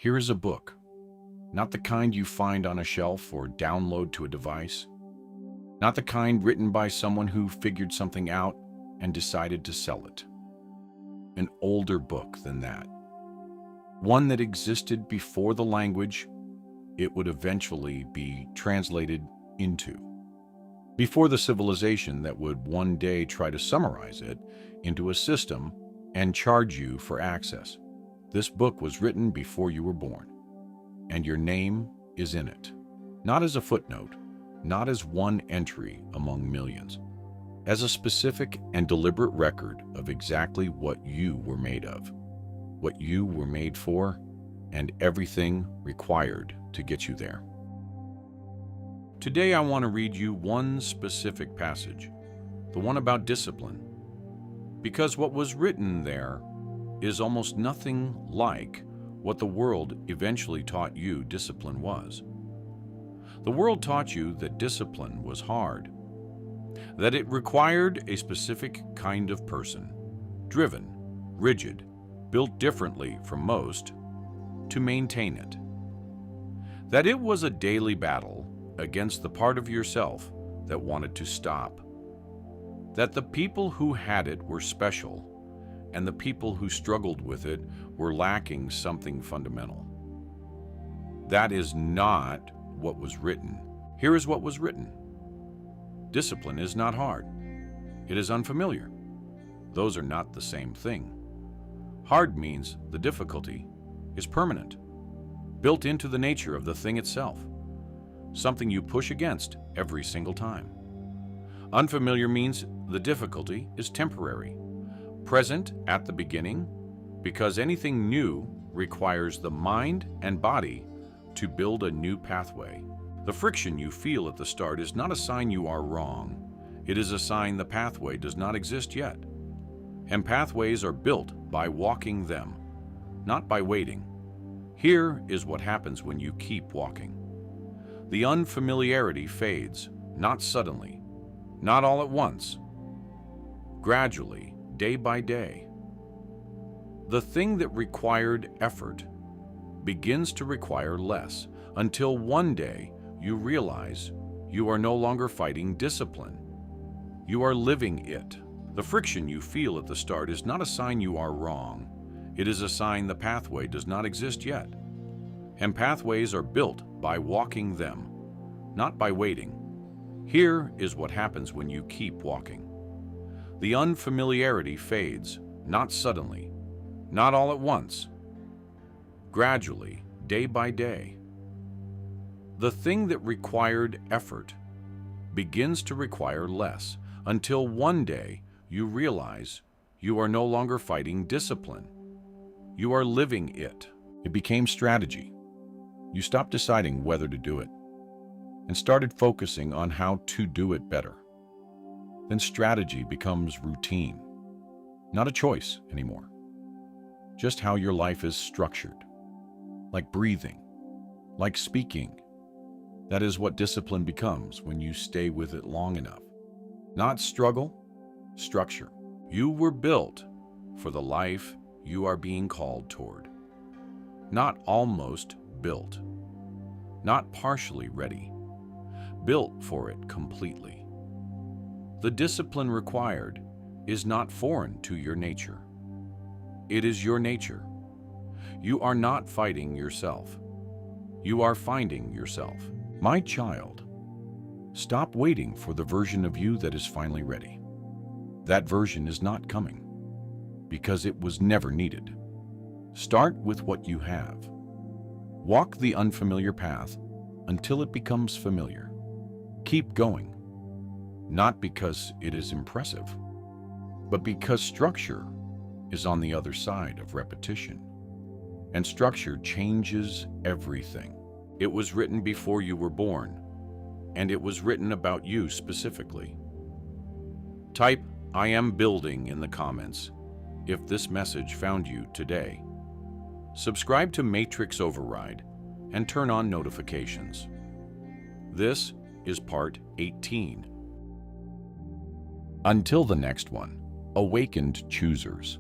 Here is a book, not the kind you find on a shelf or download to a device, not the kind written by someone who figured something out and decided to sell it. An older book than that. One that existed before the language it would eventually be translated into. Before the civilization that would one day try to summarize it into a system and charge you for access. This book was written before you were born, and your name is in it. Not as a footnote, not as one entry among millions, as a specific and deliberate record of exactly what you were made of, what you were made for, and everything required to get you there. Today I want to read you one specific passage, the one about discipline, because what was written there is almost nothing like what the world eventually taught you discipline was. The world taught you that discipline was hard, that it required a specific kind of person, driven, rigid, built differently from most, to maintain it. That it was a daily battle against the part of yourself that wanted to stop. That the people who had it were special, and the people who struggled with it were lacking something fundamental. That is not what was written. Here is what was written. Discipline is not hard. It is unfamiliar. Those are not the same thing. Hard means the difficulty is permanent, built into the nature of the thing itself, something you push against every single time. Unfamiliar means the difficulty is temporary, present at the beginning, because anything new requires the mind and body to build a new pathway. The friction you feel at the start is not a sign you are wrong. It is a sign the pathway does not exist yet. And pathways are built by walking them, not by waiting. Here is what happens when you keep walking. The unfamiliarity fades, not suddenly, not all at once, gradually, day by day. The thing that required effort begins to require less, until one day you realize you are no longer fighting discipline. You are living it. The friction you feel at the start is not a sign you are wrong. It is a sign the pathway does not exist yet. And pathways are built by walking them, not by waiting. Here is what happens when you keep walking. The unfamiliarity fades, not suddenly, not all at once, gradually, day by day. The thing that required effort begins to require less, until one day you realize you are no longer fighting discipline. You are living it. It became strategy. You stopped deciding whether to do it and started focusing on how to do it better. Then strategy becomes routine, not a choice anymore. Just how your life is structured, like breathing, like speaking. That is what discipline becomes when you stay with it long enough. Not struggle, structure. You were built for the life you are being called toward. Not almost built, not partially ready, built for it completely. The discipline required is not foreign to your nature. It is your nature. You are not fighting yourself. You are finding yourself. My child, stop waiting for the version of you that is finally ready. That version is not coming because it was never needed. Start with what you have. Walk the unfamiliar path until it becomes familiar. Keep going, not because it is impressive, but because structure is on the other side of repetition. And structure changes everything. It was written before you were born, and it was written about you specifically. Type "I am building" in the comments if this message found you today. Subscribe to Matrix Override and turn on notifications. This is part 18. Until the next one, awakened choosers.